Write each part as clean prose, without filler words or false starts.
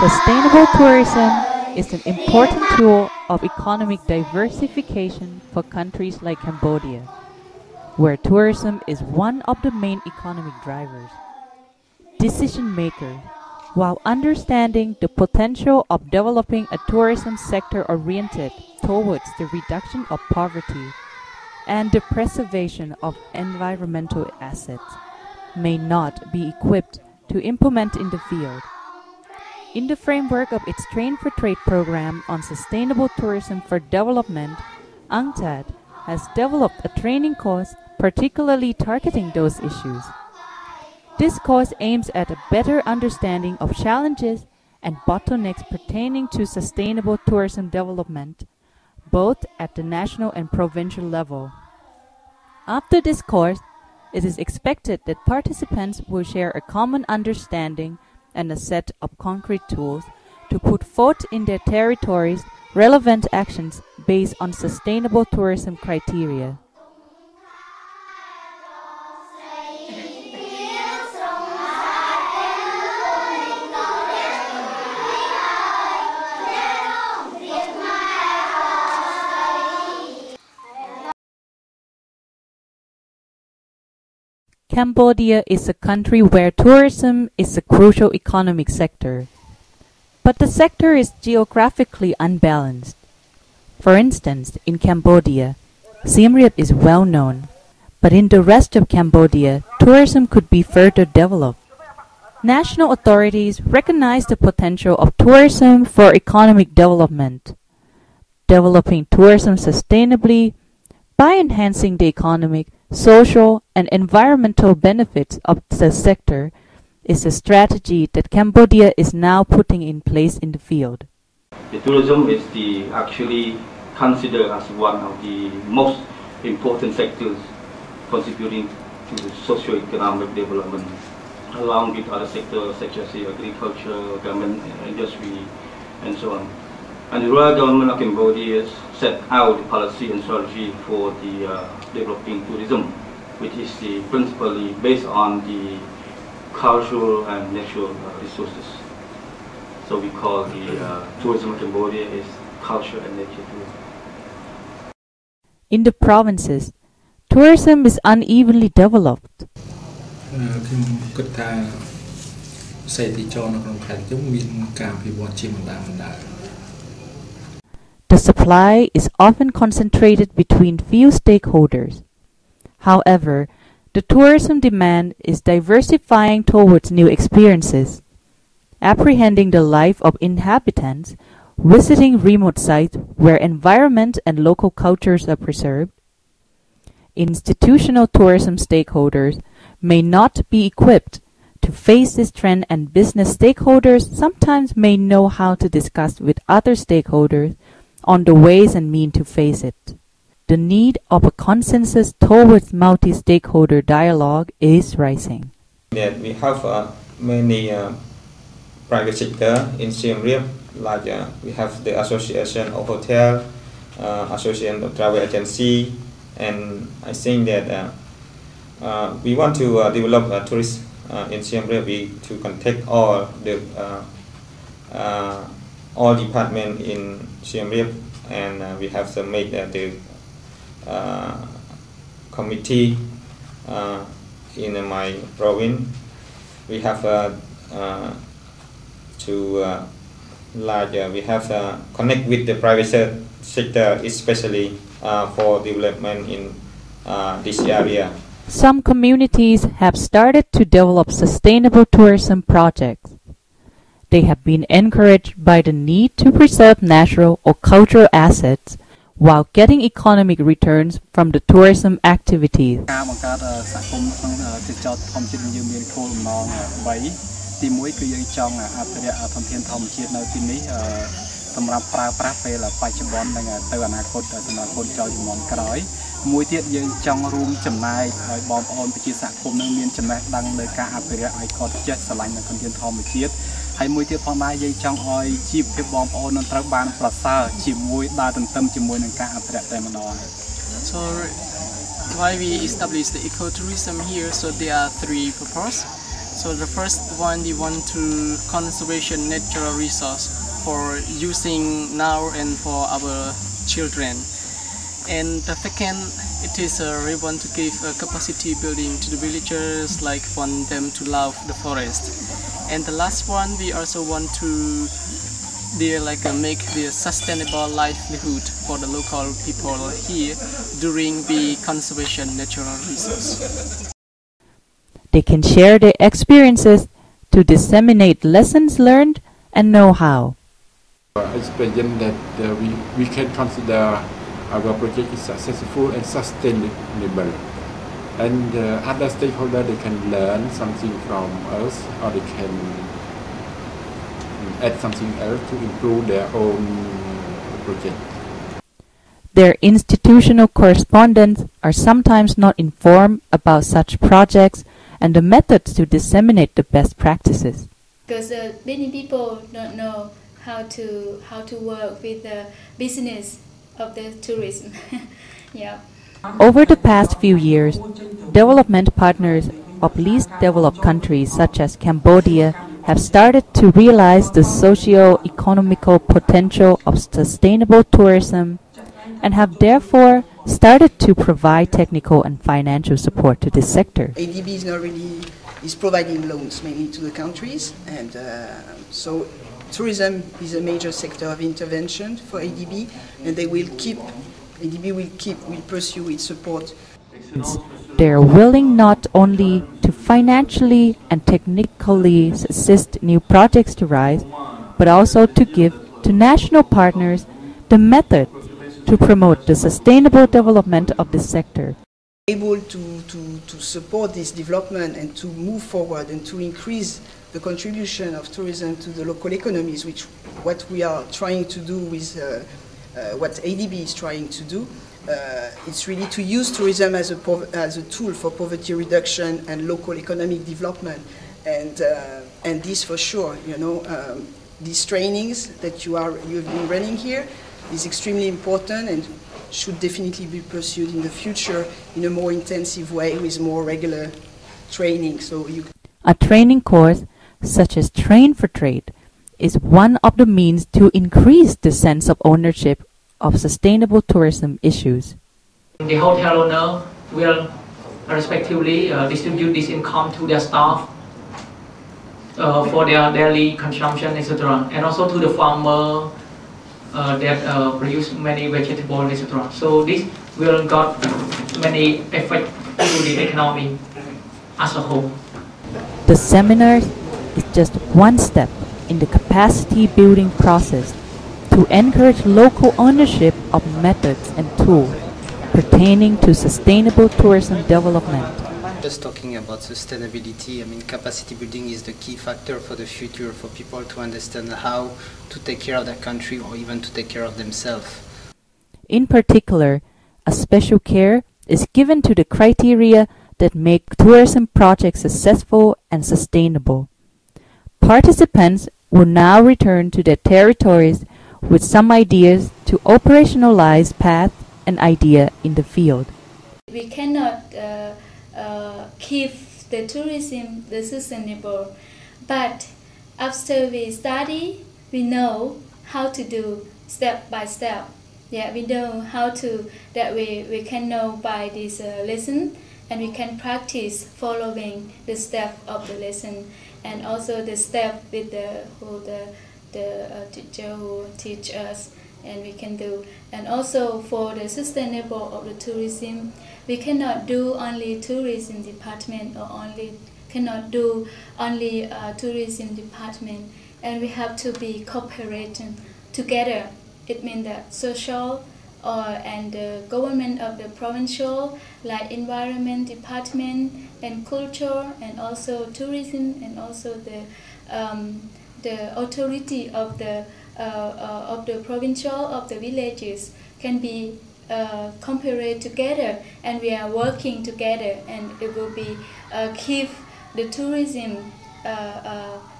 Sustainable tourism is an important tool of economic diversification for countries like Cambodia, where tourism is one of the main economic drivers. Decision makers, while understanding the potential of developing a tourism sector oriented towards the reduction of poverty and the preservation of environmental assets, may not be equipped to implement in the field. In the framework of its TrainForTrade Programme on Sustainable Tourism for Development, UNCTAD has developed a training course particularly targeting those issues. This course aims at a better understanding of challenges and bottlenecks pertaining to sustainable tourism development, both at the national and provincial level. After this course, it is expected that participants will share a common understanding and a set of concrete tools to put forth in their territories relevant actions based on sustainable tourism criteria. Cambodia is a country where tourism is a crucial economic sector, but the sector is geographically unbalanced. For instance, in Cambodia, Siem Reap is well known, but in the rest of Cambodia, tourism could be further developed. National authorities recognize the potential of tourism for economic development. Developing tourism sustainably by enhancing the economic, social, and environmental benefits of the sector is a strategy that Cambodia is now putting in place in the field. The tourism is actually considered as one of the most important sectors contributing to socio-economic development, along with other sectors such as agriculture, government, industry, and so on. And the rural government of Cambodia set out the policy and strategy for the developing tourism, which is principally based on the cultural and natural resources. So we call the tourism of Cambodia is culture and nature tourism. In the provinces, tourism is unevenly developed. The supply is often concentrated between few stakeholders. However, the tourism demand is diversifying towards new experiences, apprehending the life of inhabitants, visiting remote sites where environment and local cultures are preserved. Institutional tourism stakeholders may not be equipped to face this trend, and business stakeholders sometimes may know how to discuss with other stakeholders on the ways and means to face it. The need of a consensus towards multi-stakeholder dialogue is rising. That we have many private sector in Siem Reap, like we have the Association of Hotel, Association of Travel Agency, and I think that we want to develop tourism in Siem Reap. We to contact all the all departments in Siem Reap, and we have to make the committee in my province. We have we have to connect with the private sector, especially for development in this area. Some communities have started to develop sustainable tourism projects. They have been encouraged by the need to preserve natural or cultural assets while getting economic returns from the tourism activities. Why we established the ecotourism here? So there are three purposes. So the first one, we want to conservation natural resource for using now and for our children. And the second, it is we want to give a capacity building to the villagers, like want them to love the forest. And the last one, we also want to make the sustainable livelihood for the local people here during the conservation natural resource. They can share their experiences to disseminate lessons learned and know-how. Explain that we can consider our project is successful and sustainable, and other stakeholders, they can learn something from us, or they can add something else to improve their own project. Their institutional correspondents are sometimes not informed about such projects and the methods to disseminate the best practices. Because many people don't know how to work with the business of the tourism. Yeah. Over the past few years, development partners of least developed countries such as Cambodia have started to realize the socio-economical potential of sustainable tourism and have therefore started to provide technical and financial support to this sector. ADB is providing loans mainly to the countries, and so tourism is a major sector of intervention for ADB, and ADB will pursue its support. They are willing not only to financially and technically assist new projects to rise, but also to give to national partners the method to promote the sustainable development of this sector. Able to support this development and to move forward and to increase the contribution of tourism to the local economies, which what we are trying to do with what ADB is trying to do. It's really to use tourism as a tool for poverty reduction and local economic development, and this for sure, these trainings that you've been running here is extremely important and should definitely be pursued in the future in a more intensive way with more regular training. A training course such as TrainForTrade is one of the means to increase the sense of ownership of sustainable tourism issues. The hotel owner will respectively distribute this income to their staff for their daily consumption, etc., and also to the farmer that produce many vegetables, etc. So this will got many effect to the economy as a whole. The seminars is just one step in the capacity building process to encourage local ownership of methods and tools pertaining to sustainable tourism development. Just talking about sustainability, capacity building is the key factor for the future, for people to understand how to take care of their country or even to take care of themselves. In particular, a special care is given to the criteria that make tourism projects successful and sustainable. Participants will now return to their territories with some ideas to operationalize path and idea in the field. We cannot keep the tourism sustainable, but after we study, we know how to do step by step. Yeah, we know how to, that we can know by this lesson, and we can practice following the step of the lesson, and also the step with the teacher who teach us, and we can do. And also for the sustainable of the tourism, we cannot do only tourism department cannot do only tourism department, and we have to be cooperating together. It means that social and the government of the provincial, like environment department and culture, and also tourism, and also the authority of the provincial, of the villages can be compared together, and we are working together, and it will be keep the tourism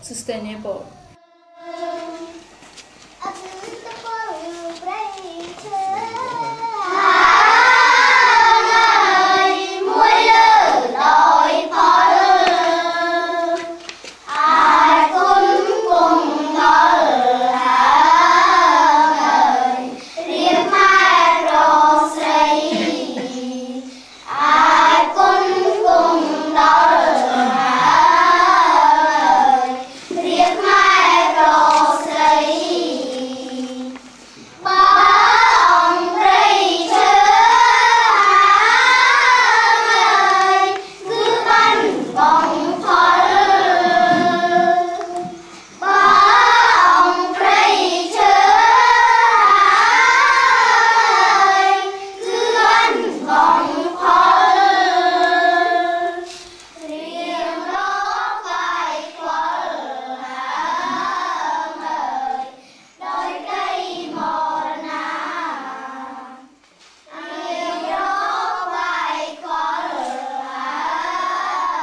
sustainable.